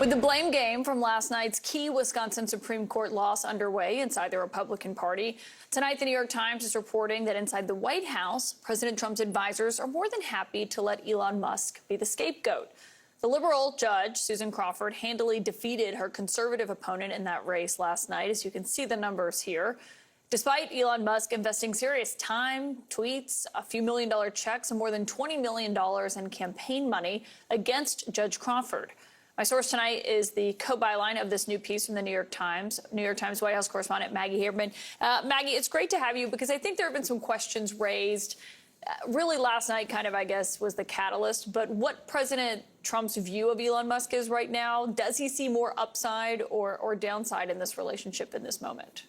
With the blame game from last night's key Wisconsin Supreme Court loss underway inside the Republican Party, tonight the New York Times is reporting that inside the White House, President Trump's advisors are more than happy to let Elon Musk be the scapegoat. The liberal judge, Susan Crawford, handily defeated her conservative opponent in that race last night, as you can see the numbers here. Despite Elon Musk investing serious time, tweets, a few $1 million checks, and more than $20 million in campaign money against Judge Crawford. My source tonight is the co-byline of this new piece from the New York Times White House correspondent Maggie Hagerman. Maggie, it's great to have you because I think there have been some questions raised. Really last night kind of, I guess, was the catalyst. But what President Trump's view of Elon Musk is right now, does he see more upside or downside in this relationship in this moment?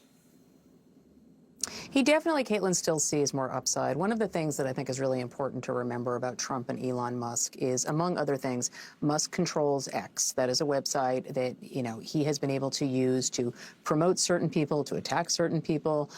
He definitely, Caitlin, still sees more upside. One of the things that I think is really important to remember about Trump and Elon Musk is, among other things, Musk controls X. That is a website that, he has been able to use to promote certain people, to attack certain people,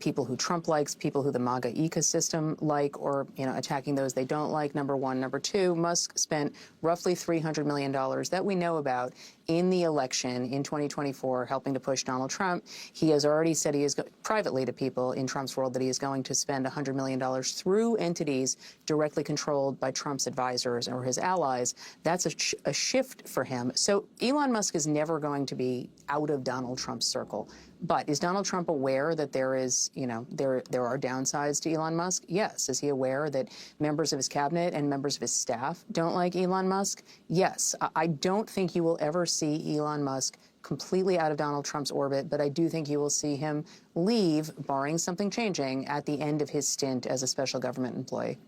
people who Trump likes, people who the MAGA ecosystem like, or, attacking those they don't like, number one. Number two, Musk spent roughly $300 million that we know about in the election in 2024, helping to push Donald Trump. He has already said he is privately to people in Trump's world that he is going to spend $100 million through entities directly controlled by Trump's advisors or his allies. That's a shift for him. So Elon Musk is never going to be out of Donald Trump's circle. But is Donald Trump aware that there is, there are downsides to Elon Musk? Yes. Is he aware that members of his cabinet and members of his staff don't like Elon Musk? Yes. I don't think you will ever see Elon Musk completely out of Donald Trump's orbit, but I do think you will see him leave, barring something changing, at the end of his stint as a special government employee.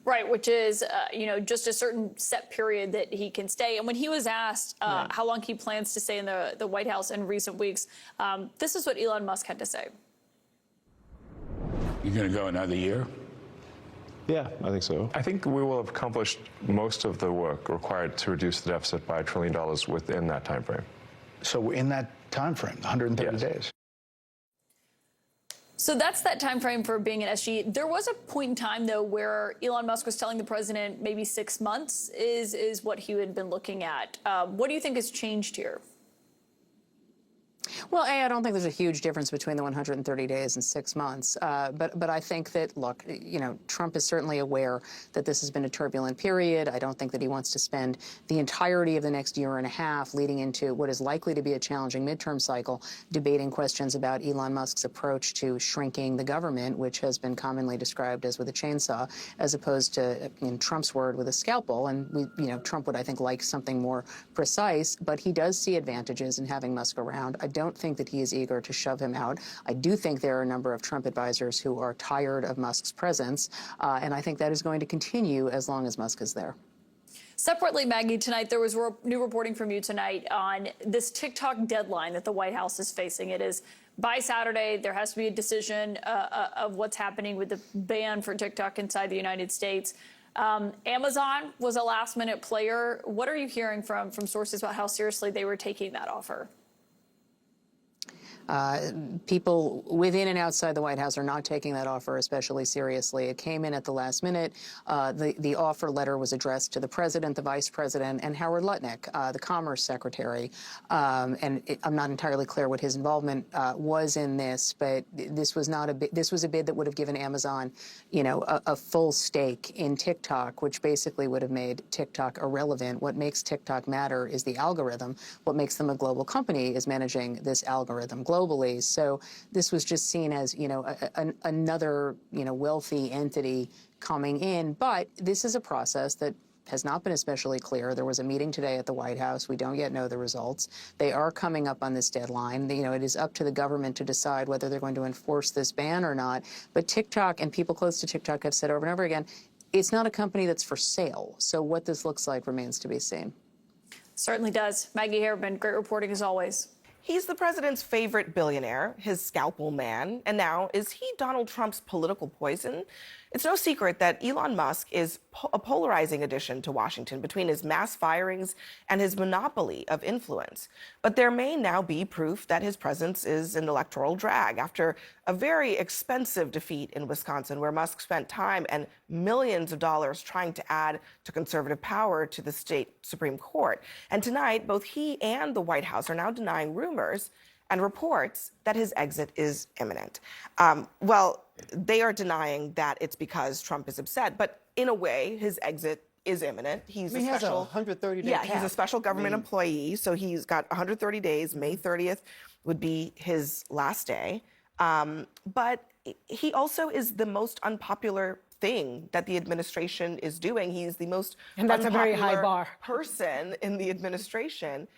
Right, which is, just a certain set period that he can stay. And when he was asked how long he plans to stay in the White House in recent weeks, this is what Elon Musk had to say. You're going to go another year? Yeah, I think so. I think we will have accomplished most of the work required to reduce the deficit by $1 trillion within that time frame. So in that time frame, 130 Yes. days. So that's that time frame for being an SG. There was a point in time, though, where Elon Musk was telling the president maybe 6 months is what he had been looking at. What do you think has changed here? Well, I don't think there's a huge difference between the 130 days and 6 months. But I think that, look, Trump is certainly aware that this has been a turbulent period. I don't think that he wants to spend the entirety of the next year and a half leading into what is likely to be a challenging midterm cycle, debating questions about Elon Musk's approach to shrinking the government, which has been commonly described as with a chainsaw, as opposed to, in Trump's word, with a scalpel. And, Trump would, I think, like something more precise. But he does see advantages in having Musk around. I don't think that he is eager to shove him out. I do think there are a number of Trump advisors who are tired of Musk's presence, and I think that is going to continue as long as Musk is there. Separately, Maggie, tonight there was new reporting from you tonight on this TikTok deadline that the White House is facing. It is by Saturday. There has to be a decision of what's happening with the ban for TikTok inside the United States. Amazon was a last-minute player. What are you hearing from sources about how seriously they were taking that offer? People within and outside the White House are not taking that offer especially seriously. It came in at the last minute. The offer letter was addressed to the president, the vice president, and Howard Lutnick, the commerce secretary. I'm not entirely clear what his involvement was in this, but this was not a bid. This was a bid that would have given Amazon, a full stake in TikTok, which basically would have made TikTok irrelevant. What makes TikTok matter is the algorithm. What makes them a global company is managing this algorithm globally. So this was just seen as, another, wealthy entity coming in. But this is a process that has not been especially clear. There was a meeting today at the White House. We don't yet know the results. They are coming up on this deadline. It is up to the government to decide whether they're going to enforce this ban or not. But TikTok and people close to TikTok have said over and over again, it's not a company that's for sale. So what this looks like remains to be seen. Certainly does. Maggie Hagerman, great reporting as always. He's the president's favorite billionaire, his scalpel man. And now, is he Donald Trump's political poison? It's no secret that Elon Musk is a polarizing addition to Washington between his mass firings and his monopoly of influence. But there may now be proof that his presence is an electoral drag after a very expensive defeat in Wisconsin, where Musk spent time and millions of dollars trying to add to conservative power to the state Supreme Court. And tonight, both he and the White House are now denying rumors and reports that his exit is imminent. Well, they are denying that it's because Trump is upset, but in a way, his exit is imminent. He's he has a 130-day yeah, cap. he's a special government employee, so he's got 130 days. May 30th would be his last day. But he also is the most unpopular thing that the administration is doing. He's the most and that's a very high bar person in the administration.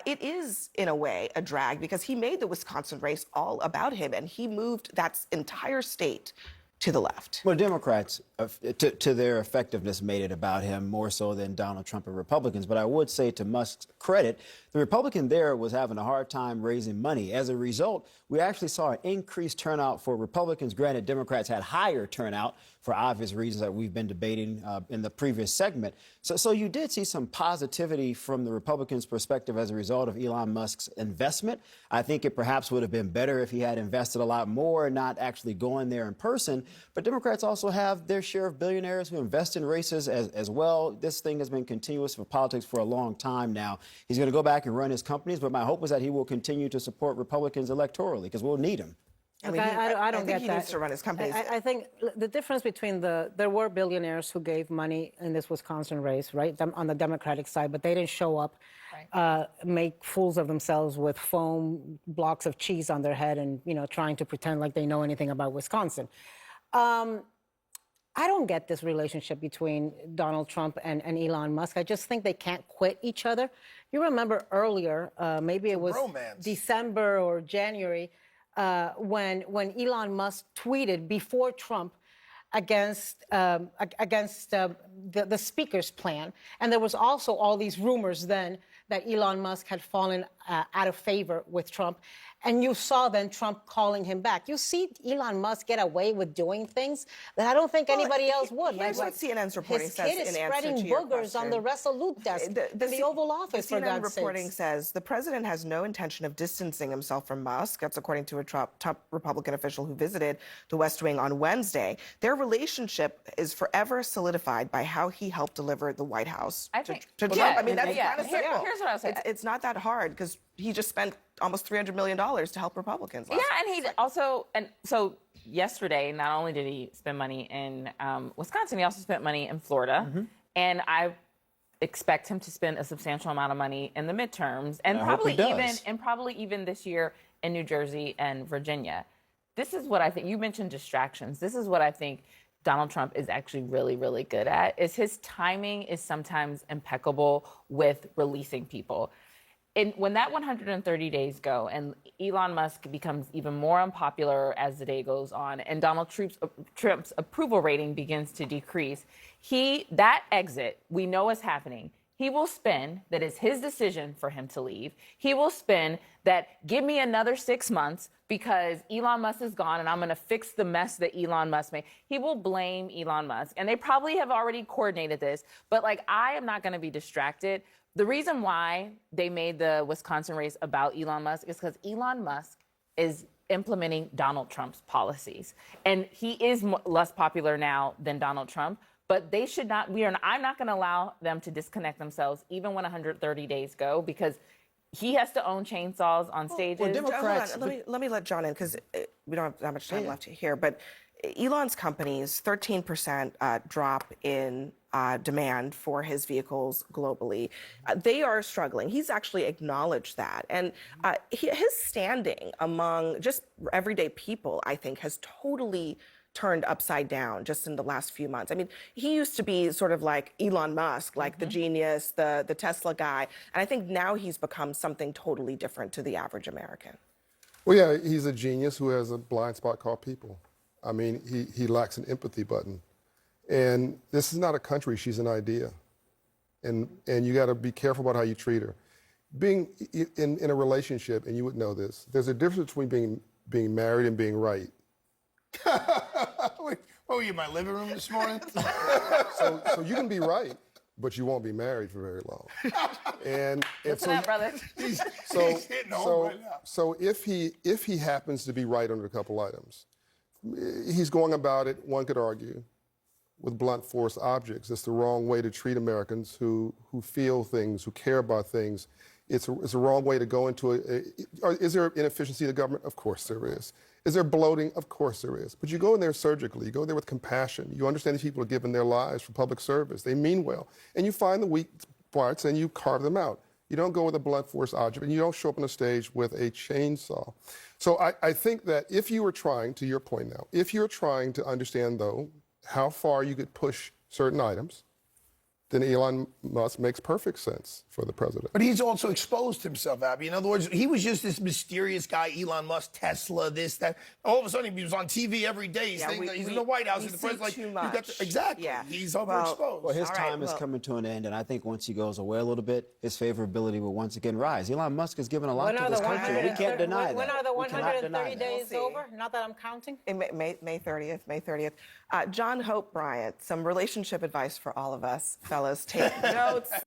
It is, in a way, a drag because he made the Wisconsin race all about him, and he moved that entire state to the left. Well, Democrats, to their effectiveness, made it about him more so than Donald Trump and Republicans. But I would say, to Musk's credit, the Republican there was having a hard time raising money. As a result, we actually saw an increased turnout for Republicans. Granted, Democrats had higher turnout for obvious reasons that we've been debating in the previous segment. So you did see some positivity from the Republicans' perspective as a result of Elon Musk's investment. I think it perhaps would have been better if he had invested a lot more and not actually going there in person. But Democrats also have their share of billionaires who invest in races as well. This thing has been continuous for politics for a long time now. He's going to go back and run his companies, but my hope is that he will continue to support Republicans electorally because we'll need him. I mean, I don't think get he that. needs to run his companies. I think the difference between there were billionaires who gave money in this Wisconsin race, right, on the Democratic side, but they didn't show up, make fools of themselves with foam blocks of cheese on their head and, trying to pretend like they know anything about Wisconsin. I don't get this relationship between Donald Trump and Elon Musk. I just think they can't quit each other. You remember earlier, maybe it was December or January, when Elon Musk tweeted before Trump against the speaker's plan. And there was also all these rumors then that Elon Musk had fallen out of favor with Trump. And you saw then Trump calling him back. You see Elon Musk get away with doing things that I don't think anybody else would. Here's what CNN's reporting says in answer to your question. His kid is spreading boogers on the Resolute desk in the Oval Office, for God's sakes. CNN reporting says the president has no intention of distancing himself from Musk. That's according to a top Republican official who visited the West Wing on Wednesday. Their relationship is forever solidified by how he helped deliver the White House to Trump. I mean, that's kind of simple. Here's what I'll say. It's not that hard because he just spent almost $300 million to help Republicans. And he also, and so yesterday, not only did he spend money in Wisconsin, he also spent money in Florida. Mm-hmm. And I expect him to spend a substantial amount of money in the midterms and probably even this year in New Jersey and Virginia. This is what I think. You mentioned distractions. This is what I think Donald Trump is actually really, really good at, is his timing is sometimes impeccable with releasing people. And when that 130 days go and Elon Musk becomes even more unpopular as the day goes on and Donald Trump's approval rating begins to decrease, that exit we know is happening. He will spin that is his decision for him to leave. He will spin that give me another 6 months because Elon Musk is gone and I'm going to fix the mess that Elon Musk made. He will blame Elon Musk. And they probably have already coordinated this. But I am not going to be distracted. The reason why they made the Wisconsin race about Elon Musk is because Elon Musk is implementing Donald Trump's policies. And he is less popular now than Donald Trump. But they should not, I'm not going to allow them to disconnect themselves even when 130 days go because he has to own chainsaws on stages. Well, Democrats, let me let John in because we don't have that much time left here. But Elon's company's 13% drop in demand for his vehicles globally. They are struggling. He's actually acknowledged that. And his standing among just everyday people, I think, has totally turned upside down just in the last few months. I mean, he used to be sort of like Elon Musk, like the genius, the Tesla guy. And I think now he's become something totally different to the average American. Well, yeah, he's a genius who has a blind spot called people. I mean, he lacks an empathy button. And this is not a country, she's an idea. And you got to be careful about how you treat her. Being in a relationship, and you would know this, there's a difference between being married and being right. Oh, you in my living room this morning? So you can be right, but you won't be married for very long. And Listen up, brother. He's hitting home right now. So if he happens to be right on a couple items, he's going about it, one could argue, with blunt force objects. It's the wrong way to treat Americans who feel things, who care about things. It's a wrong way to go into is there inefficiency of the government? Of course there is. Is there bloating? Of course there is. But you go in there surgically. You go there with compassion. You understand these people are giving their lives for public service. They mean well. And you find the weak parts and you carve them out. You don't go with a blunt force object, and you don't show up on a stage with a chainsaw. So I think that if you were trying, to your point now, if you're trying to understand, though, how far you could push certain items, then Elon Musk makes perfect sense for the president. But he's also exposed himself, Abby. In other words, he was just this mysterious guy, Elon Musk, Tesla, this, that. All of a sudden, he was on TV every day. He's in the White House. We And the president's see like, too much. exactly. Yeah. He's overexposed. Well, his time is coming to an end, and I think once he goes away a little bit, his favorability will once again rise. Elon Musk has given a lot to this country. We can't deny that. When are the We cannot 130 deny that. days over? Not that I'm counting. May 30th, May 30th. John Hope Bryant, some relationship advice for all of us, fellas. Take notes.